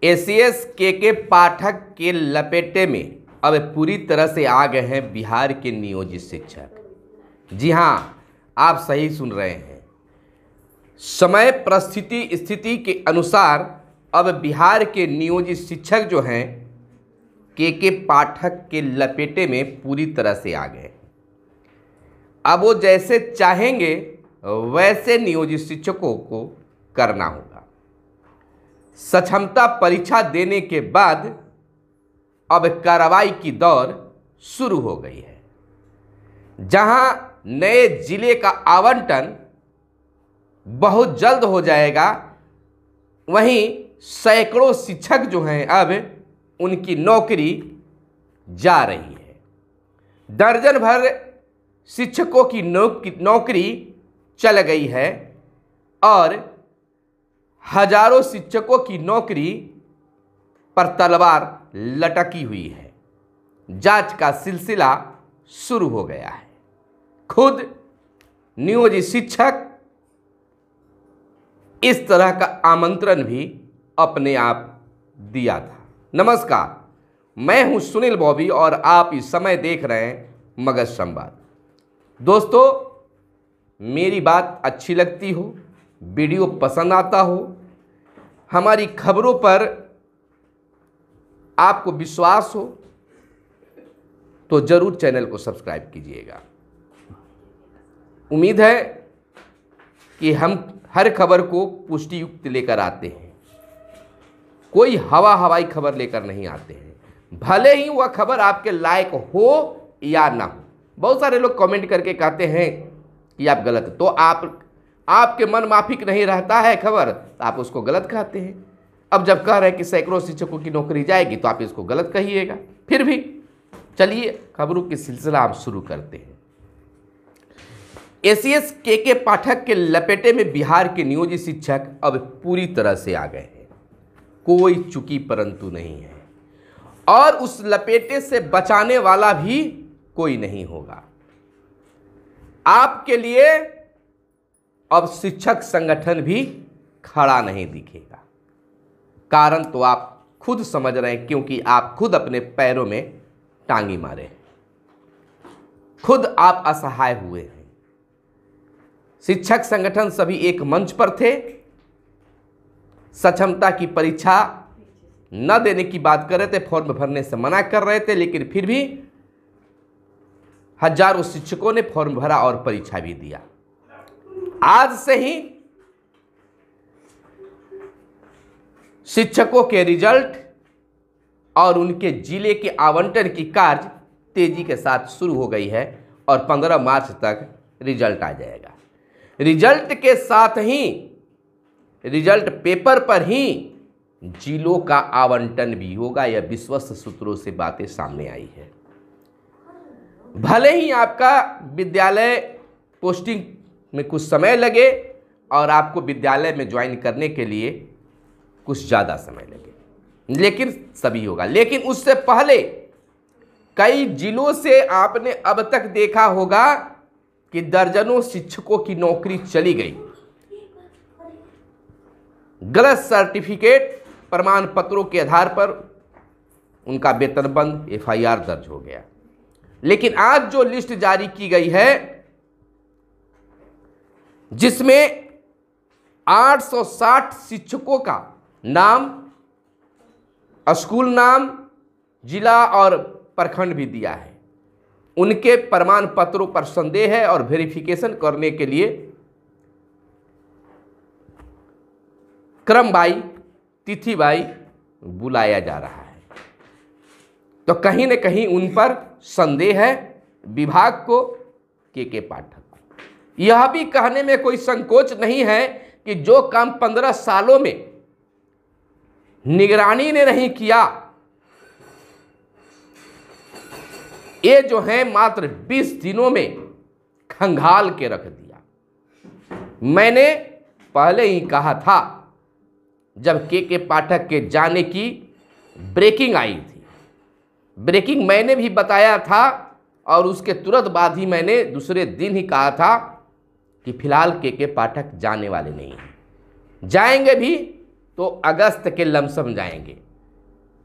ACS के पाठक के लपेटे में अब पूरी तरह से आ गए हैं बिहार के नियोजित शिक्षक। जी हाँ, आप सही सुन रहे हैं। समय परिस्थिति स्थिति के अनुसार अब बिहार के नियोजित शिक्षक जो हैं के पाठक के लपेटे में पूरी तरह से आ गए। अब वो जैसे चाहेंगे वैसे नियोजित शिक्षकों को करना होगा। सक्षमता परीक्षा देने के बाद अब कार्रवाई की दौर शुरू हो गई है। जहां नए जिले का आवंटन बहुत जल्द हो जाएगा, वहीं सैकड़ों शिक्षक जो हैं अब उनकी नौकरी जा रही है। दर्जन भर शिक्षकों की नौकरी चल गई है और हजारों शिक्षकों की नौकरी पर तलवार लटकी हुई है। जांच का सिलसिला शुरू हो गया है। खुद नियोजित शिक्षक इस तरह का आमंत्रण भी अपने आप दिया था। नमस्कार, मैं हूं सुनील बॉबी और आप इस समय देख रहे हैं मगध संवाद। दोस्तों, मेरी बात अच्छी लगती हो, वीडियो पसंद आता हो, हमारी खबरों पर आपको विश्वास हो तो जरूर चैनल को सब्सक्राइब कीजिएगा। उम्मीद है कि हम हर खबर को पुष्टि युक्त लेकर आते हैं, कोई हवाई खबर लेकर नहीं आते हैं, भले ही वह खबर आपके लायक हो या ना हो। बहुत सारे लोग कमेंट करके कहते हैं कि आप गलत, तो आपके मन माफिक नहीं रहता है खबर तो आप उसको गलत कहते हैं। अब जब कह रहे हैं कि सैकड़ों शिक्षकों की नौकरी जाएगी तो आप इसको गलत कहिएगा। फिर भी चलिए खबरों की सिलसिला हम शुरू करते हैं। एसीएस के पाठक के लपेटे में बिहार के नियोजित शिक्षक अब पूरी तरह से आ गए हैं। कोई चुकी परंतु नहीं है और उस लपेटे से बचाने वाला भी कोई नहीं होगा। आपके लिए अब शिक्षक संगठन भी खड़ा नहीं दिखेगा। कारण तो आप खुद समझ रहे हैं, क्योंकि आप खुद अपने पैरों में टांगी मारे हैं, खुद आप असहाय हुए हैं। शिक्षक संगठन सभी एक मंच पर थे, सक्षमता की परीक्षा न देने की बात कर रहे थे, फॉर्म भरने से मना कर रहे थे, लेकिन फिर भी हजारों शिक्षकों ने फॉर्म भरा और परीक्षा भी दिया। आज से ही शिक्षकों के रिजल्ट और उनके जिले के आवंटन की कार्य तेजी के साथ शुरू हो गई है और 15 मार्च तक रिजल्ट आ जाएगा। रिजल्ट के साथ ही रिजल्ट पेपर पर ही जिलों का आवंटन भी होगा। यह विश्वस्त सूत्रों से बातें सामने आई है। भले ही आपका विद्यालय पोस्टिंग में कुछ समय लगे और आपको विद्यालय में ज्वाइन करने के लिए कुछ ज़्यादा समय लगे, लेकिन सभी होगा। लेकिन उससे पहले कई जिलों से आपने अब तक देखा होगा कि दर्जनों शिक्षकों की नौकरी चली गई। गलत सर्टिफिकेट प्रमाण पत्रों के आधार पर उनका वेतन बंद, एफआईआर दर्ज हो गया। लेकिन आज जो लिस्ट जारी की गई है, जिसमें 860 शिक्षकों का नाम, स्कूल नाम, जिला और प्रखंड भी दिया है, उनके प्रमाण पत्रों पर संदेह है और वेरिफिकेशन करने के लिए क्रम बाई, तिथि बाई बुलाया जा रहा है। तो कहीं न कहीं उन पर संदेह है विभाग को, के पाठक को। यह भी कहने में कोई संकोच नहीं है कि जो काम 15 सालों में निगरानी ने नहीं किया, ये जो है मात्र 20 दिनों में खंगाल के रख दिया। मैंने पहले ही कहा था, जब के पाठक के जाने की ब्रेकिंग आई थी, ब्रेकिंग मैंने भी बताया था और उसके तुरंत बाद ही मैंने दूसरे दिन ही कहा था कि फिलहाल के पाठक जाने वाले नहीं हैं। जाएंगे भी तो अगस्त के लमसम जाएंगे,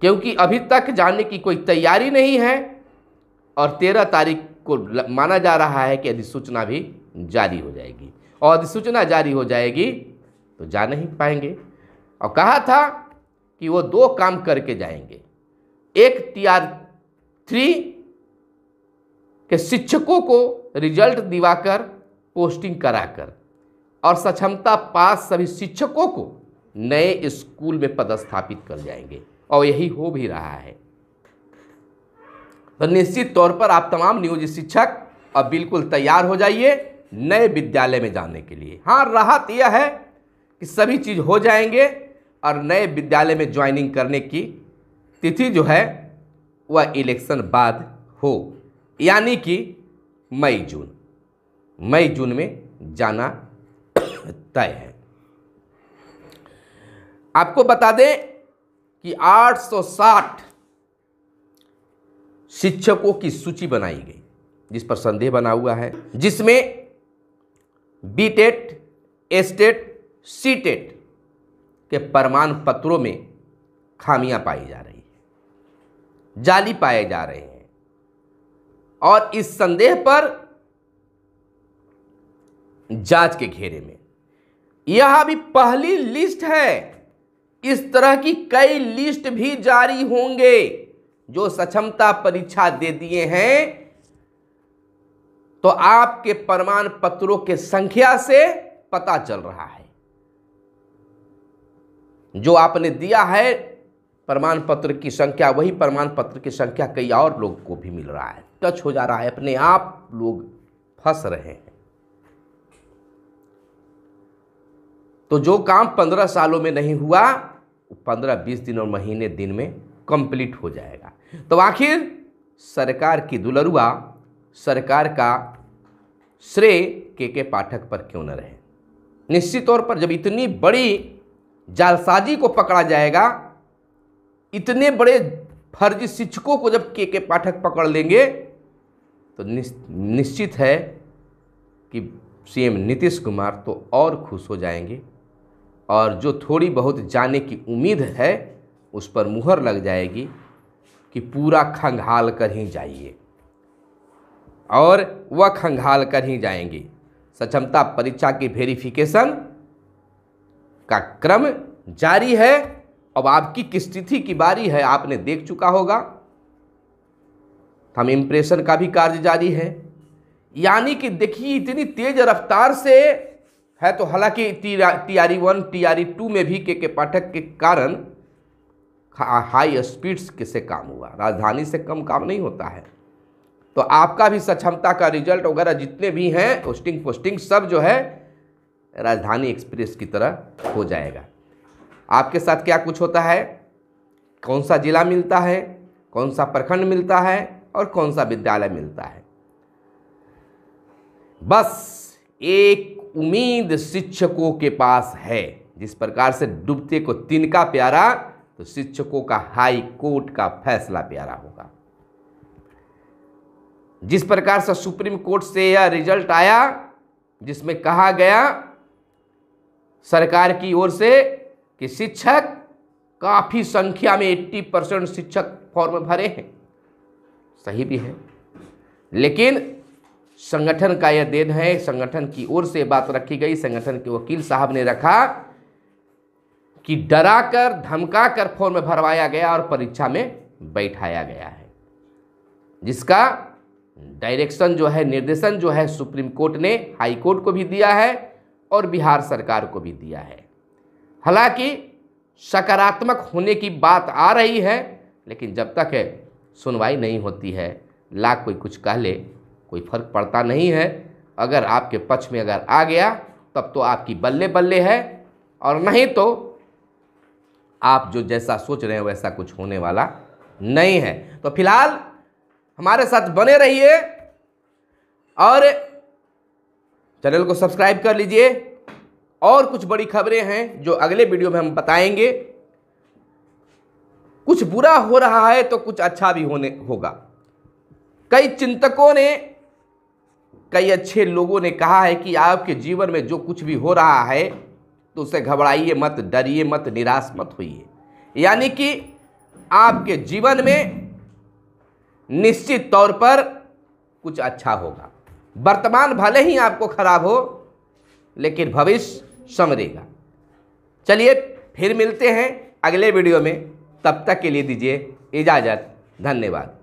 क्योंकि अभी तक जाने की कोई तैयारी नहीं है और 13 तारीख को माना जा रहा है कि अधिसूचना भी जारी हो जाएगी, और अधिसूचना जारी हो जाएगी तो जा नहीं पाएंगे। और कहा था कि वो 2 काम करके जाएंगे, एक TR3 के शिक्षकों को रिजल्ट दिवाकर पोस्टिंग कराकर और सक्षमता पास सभी शिक्षकों को नए स्कूल में पदस्थापित कर जाएंगे, और यही हो भी रहा है। तो निश्चित तौर पर आप तमाम नियोजित शिक्षक अब बिल्कुल तैयार हो जाइए नए विद्यालय में जाने के लिए। हाँ, राहत यह है कि सभी चीज़ हो जाएंगे और नए विद्यालय में ज्वाइनिंग करने की तिथि जो है वह इलेक्शन बाद हो, यानी कि मई जून में जाना तय है। आपको बता दें कि 860 शिक्षकों की सूची बनाई गई, जिस पर संदेह बना हुआ है, जिसमें बीटेट, एस्टेट, सीटेट के प्रमाण पत्रों में खामियां पाई जा रही है, जाली पाए जा रहे हैं। और इस संदेह पर जांच के घेरे में यह अभी पहली लिस्ट है, इस तरह की कई लिस्ट भी जारी होंगे। जो सक्षमता परीक्षा दे दिए हैं तो आपके प्रमाण पत्रों के संख्या से पता चल रहा है, जो आपने दिया है प्रमाण पत्र की संख्या, वही प्रमाण पत्र की संख्या कई और लोगों को भी मिल रहा है, टच हो जा रहा है, अपने आप लोग फंस रहे हैं। तो जो काम 15 सालों में नहीं हुआ, 15-20 दिन और महीने दिन में कंप्लीट हो जाएगा। तो आखिर सरकार की दुलरुआ, सरकार का श्रेय के पाठक पर क्यों न रहे। निश्चित तौर पर जब इतनी बड़ी जालसाजी को पकड़ा जाएगा, इतने बड़े फर्जी शिक्षकों को जब के पाठक पकड़ लेंगे, तो निश्चित है कि सीएम नीतीश कुमार तो और खुश हो जाएंगे, और जो थोड़ी बहुत जाने की उम्मीद है उस पर मुहर लग जाएगी कि पूरा खंगाल कर ही जाइए, और वह खंगाल कर ही जाएंगे। सक्षमता परीक्षा की वेरिफिकेशन का क्रम जारी है, अब आपकी किस तिथि की बारी है आपने देख चुका होगा। हम इम्प्रेशन का भी कार्य जारी है, यानी कि देखिए इतनी तेज रफ्तार से है। तो हालांकि TRE1 TRE2 में भी के पाठक के कारण हाई स्पीड्स से काम हुआ, राजधानी से कम काम नहीं होता है। तो आपका भी सक्षमता का रिजल्ट वगैरह जितने भी हैं पोस्टिंग सब जो है राजधानी एक्सप्रेस की तरह हो जाएगा। आपके साथ क्या कुछ होता है, कौन सा जिला मिलता है, कौन सा प्रखंड मिलता है और कौन सा विद्यालय मिलता है, बस एक उम्मीद शिक्षकों के पास है। जिस प्रकार से डूबते को तिनका प्यारा, तो शिक्षकों का हाई कोर्ट का फैसला प्यारा होगा। जिस प्रकार से सुप्रीम कोर्ट से यह रिजल्ट आया जिसमें कहा गया सरकार की ओर से कि शिक्षक काफ़ी संख्या में 80% शिक्षक फॉर्म भरे हैं, सही भी है, लेकिन संगठन का यह देन है, संगठन की ओर से बात रखी गई, संगठन के वकील साहब ने रखा कि डराकर धमकाकर फॉर्म भरवाया गया और परीक्षा में बैठाया गया है, जिसका डायरेक्शन जो है, निर्देशन जो है सुप्रीम कोर्ट ने हाई कोर्ट को भी दिया है और बिहार सरकार को भी दिया है। हालांकि सकारात्मक होने की बात आ रही है, लेकिन जब तक सुनवाई नहीं होती है, लाख कोई कुछ कह ले कोई फर्क पड़ता नहीं है। अगर आपके पक्ष में अगर आ गया तब तो आपकी बल्ले बल्ले है, और नहीं तो आप जो जैसा सोच रहे हैं वैसा कुछ होने वाला नहीं है। तो फिलहाल हमारे साथ बने रहिए और चैनल को सब्सक्राइब कर लीजिए, और कुछ बड़ी खबरें हैं जो अगले वीडियो में हम बताएंगे। कुछ बुरा हो रहा है तो कुछ अच्छा भी होगा। कई चिंतकों ने, कई अच्छे लोगों ने कहा है कि आपके जीवन में जो कुछ भी हो रहा है तो उससे घबराइए मत, डरिए मत, निराश मत होइए। यानी कि आपके जीवन में निश्चित तौर पर कुछ अच्छा होगा। वर्तमान भले ही आपको खराब हो, लेकिन भविष्य संवरेगा। चलिए फिर मिलते हैं अगले वीडियो में, तब तक के लिए दीजिए इजाज़त। धन्यवाद।